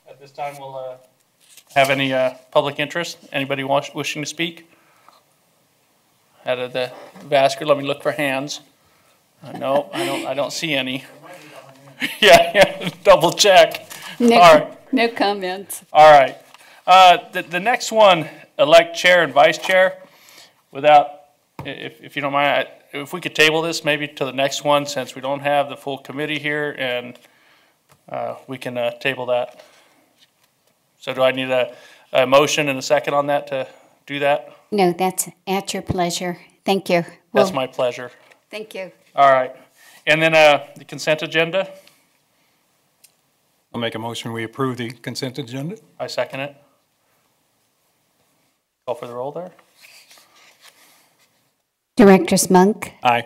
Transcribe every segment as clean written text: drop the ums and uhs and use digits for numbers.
At this time, we'll have any public interest. Anybody wishing to speak? Out of the vascular, let me look for hands. No, I don't see any. Yeah, double check. No, all right. No comments. All right. The next one, elect chair and vice chair. Without, if you don't mind, if we could table this maybe to the next one, since we don't have the full committee here, and we can table that. So do I need a motion and a second on that to do that? No, that's at your pleasure. Thank you. That's my pleasure. Thank you. All right. And then the consent agenda? I'll make a motion we approve the consent agenda. I second it. Call for the roll there. Directors Monk, Aye.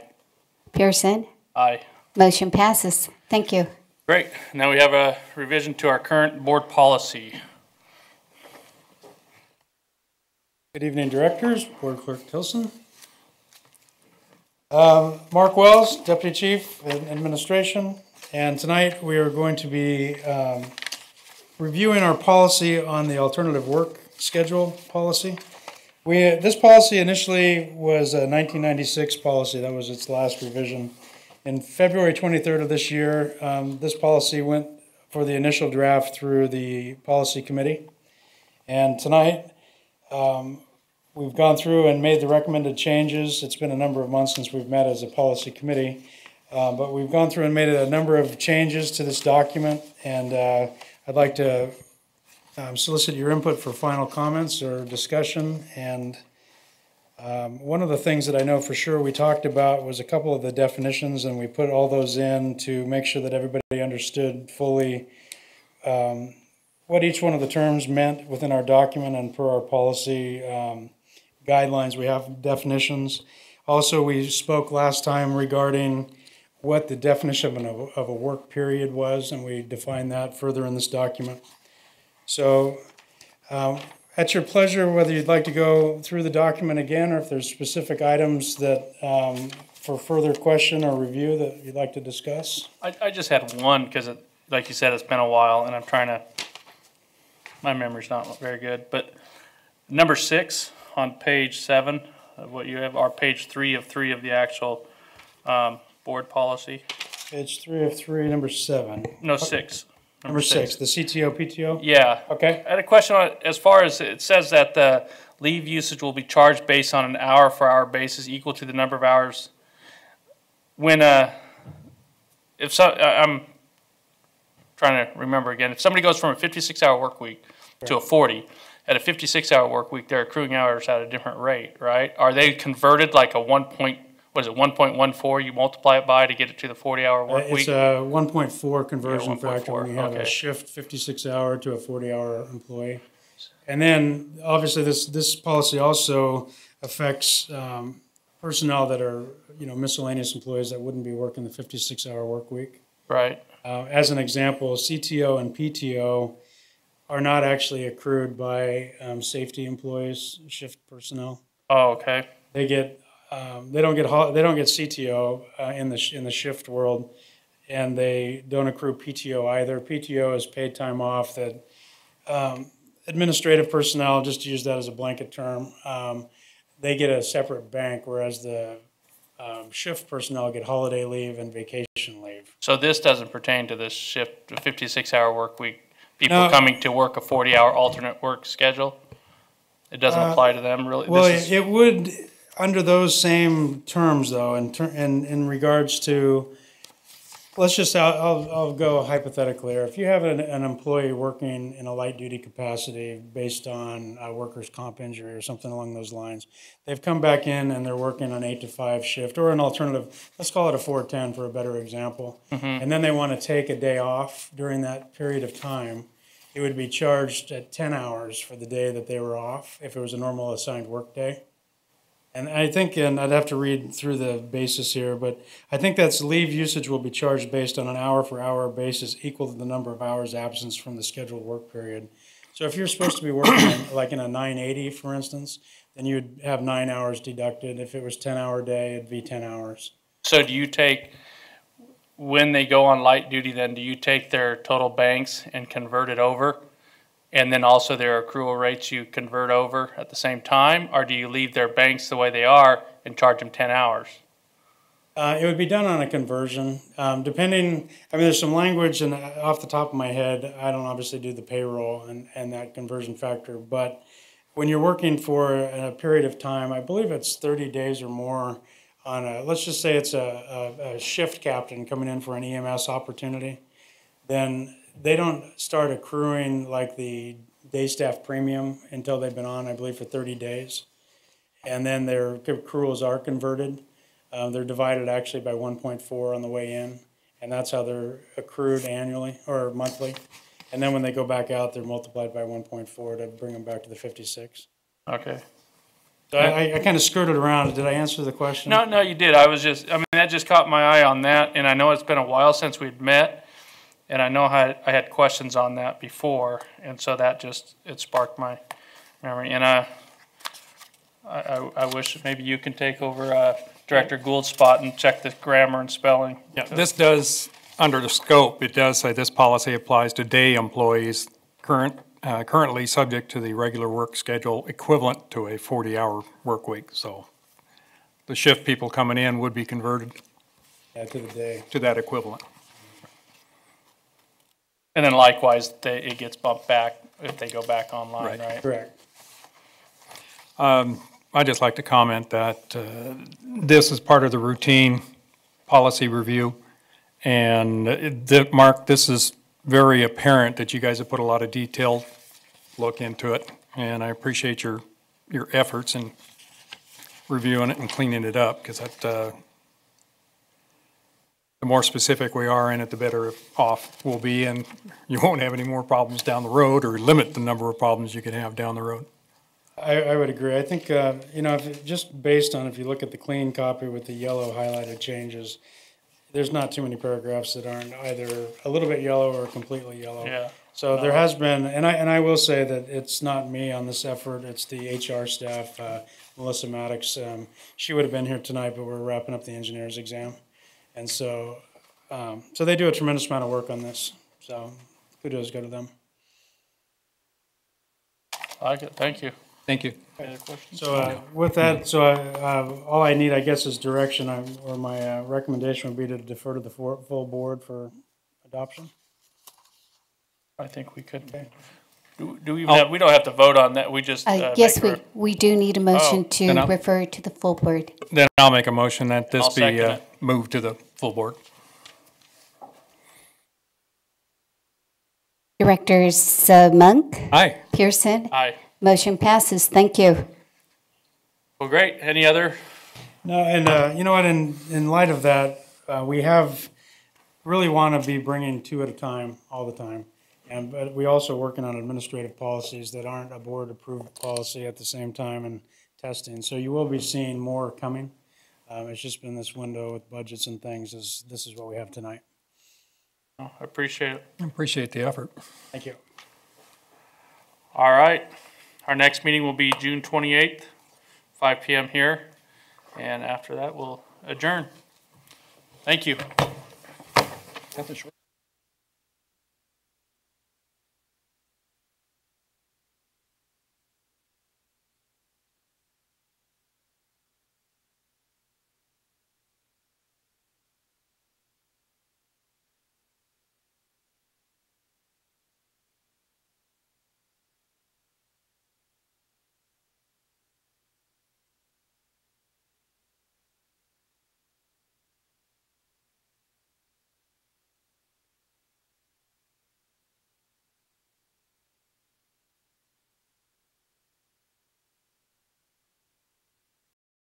Pearson. Aye. Motion passes. Thank you. Great. Now we have a revision to our current board policy. Good evening, directors, Board Clerk Tilson. Mark Wells, Deputy Chief in Administration, and tonight we are going to be reviewing our policy on the alternative work schedule policy. This policy initially was a 1996 policy. That was its last revision. In February 23rd of this year, this policy went for the initial draft through the policy committee. And tonight, we've gone through and made the recommended changes. It's been a number of months since we've met as a policy committee, but we've gone through and made a number of changes to this document, and I'd like to solicit your input for final comments or discussion. And one of the things that I know for sure we talked about was a couple of the definitions, and we put all those in to make sure that everybody understood fully what each one of the terms meant within our document, and per our policy guidelines, we have definitions. Also, we spoke last time regarding what the definition of a work period was, and we defined that further in this document. So, at your pleasure, whether you'd like to go through the document again, or if there's specific items that for further question or review that you'd like to discuss. I just had one, because like you said, it's been a while, and I'm trying to, my memory's not very good, but number 6 on page 7 of what you have, or page 3 of the actual board policy. Page 3 of 3, number 7. No, 6. Number 6, the CTO, PTO? Yeah. Okay. I had a question on it. As far as it says that the leave usage will be charged based on an hour-for-hour basis equal to the number of hours. When I'm trying to remember again. If somebody goes from a 56-hour work week to a 40, at a 56-hour work week, they're accruing hours at a different rate, right? Are they converted like a 1.14? You multiply it by to get it to the 40-hour work week? It's a 1.4 conversion 1.4, factor when you have okay. a shift 56-hour to a 40-hour employee. And then obviously this policy also affects personnel that are miscellaneous employees that wouldn't be working the 56-hour work week. Right. As an example, CTO and PTO are not actually accrued by safety employees, shift personnel. Oh, okay. They get they don't get CTO in the shift world, and they don't accrue PTO either. PTO is paid time off that administrative personnel, just to use that as a blanket term, they get a separate bank, whereas the shift personnel get holiday leave and vacation leave. So this doesn't pertain to this shift, 56-hour work week, people coming to work a 40-hour alternate work schedule? It doesn't apply to them, really? Well, it would, under those same terms, though, in regards to, let's just, I'll go hypothetically here. If you have an employee working in a light-duty capacity based on a workers' comp injury or something along those lines, they've come back in and they're working an 8 to 5 shift, or an alternative, let's call it a 410 for a better example, and then they want to take a day off during that period of time, it would be charged at 10 hours for the day that they were off if it was a normal assigned work day. And I think, and I'd have to read through the basis here, but I think that's leave usage will be charged based on an hour-for-hour basis equal to the number of hours absence from the scheduled work period. So if you're supposed to be working like in a 980, for instance, then you'd have 9 hours deducted. If it was 10-hour day, it'd be 10 hours. So do you take, when they go on light duty, then do you take their total banks and convert it over? And then also their accrual rates you convert over at the same time? Or do you leave their banks the way they are and charge them 10 hours? It would be done on a conversion, depending, I mean, there's some language, and off the top of my head, I don't obviously do the payroll and that conversion factor, but when you're working for a period of time, I believe it's 30 days or more on a, let's just say it's a shift captain coming in for an EMS opportunity, then they don't start accruing like the day staff premium until they've been on, I believe, for 30 days. And then their accruals are converted. They're divided actually by 1.4 on the way in, and that's how they're accrued annually or monthly. And then when they go back out, they're multiplied by 1.4 to bring them back to the 56. Okay. So I kind of skirted around. Did I answer the question? No, you did. I mean, that just caught my eye on that, and I know it's been a while since we'd met, and I know I had questions on that before, and so that just, it sparked my memory. And I wish maybe you can take over Director Gould's spot and check the grammar and spelling. Yeah, this does, under the scope, it does say this policy applies to day employees currently subject to the regular work schedule equivalent to a 40-hour work week. So the shift people coming in would be converted Yeah, to the day. to that equivalent. And then likewise, it gets bumped back if they go back online, Right. right? Correct. I'd just like to comment that this is part of the routine policy review. And Mark, this is very apparent that you guys have put a lot of detailed look into it. And I appreciate your efforts in reviewing it and cleaning it up, because that, the more specific we are in it, the better off we'll be, and you won't have any more problems down the road, or limit the number of problems you can have down the road. I would agree. I think, you know, just based on if you look at the clean copy with the yellow highlighted changes, there's not too many paragraphs that aren't either a little bit yellow or completely yellow. Yeah. So there has been, and I will say that it's not me on this effort, it's the HR staff, Melissa Maddox. She would have been here tonight, but we're wrapping up the engineer's exam. And so, so they do a tremendous amount of work on this. So kudos go to them. I like it. Thank you. Thank you. Any other questions? So with that, all I need, I guess, is direction, or my recommendation would be to defer to the full board for adoption. I think we could. Do we even have, we don't have to vote on that, we just. Yes, make we do need a motion to then I'll- refer to the full board. Then I'll make a motion that this I'll be second it. moved to the full board. Directors Monk, Aye. Pearson, Aye. motion passes. Thank you. Well, great. Any other? No, and you know what, in light of that, we really want to be bringing two at a time, all the time. But we also working on administrative policies that aren't a board-approved policy at the same time, and testing. So you will be seeing more coming. It's just been this window with budgets and things, this is what we have tonight. I appreciate it. I appreciate the effort. Thank you. All right. Our next meeting will be June 28th, 5 p.m. here. And after that, we'll adjourn. Thank you. That's a short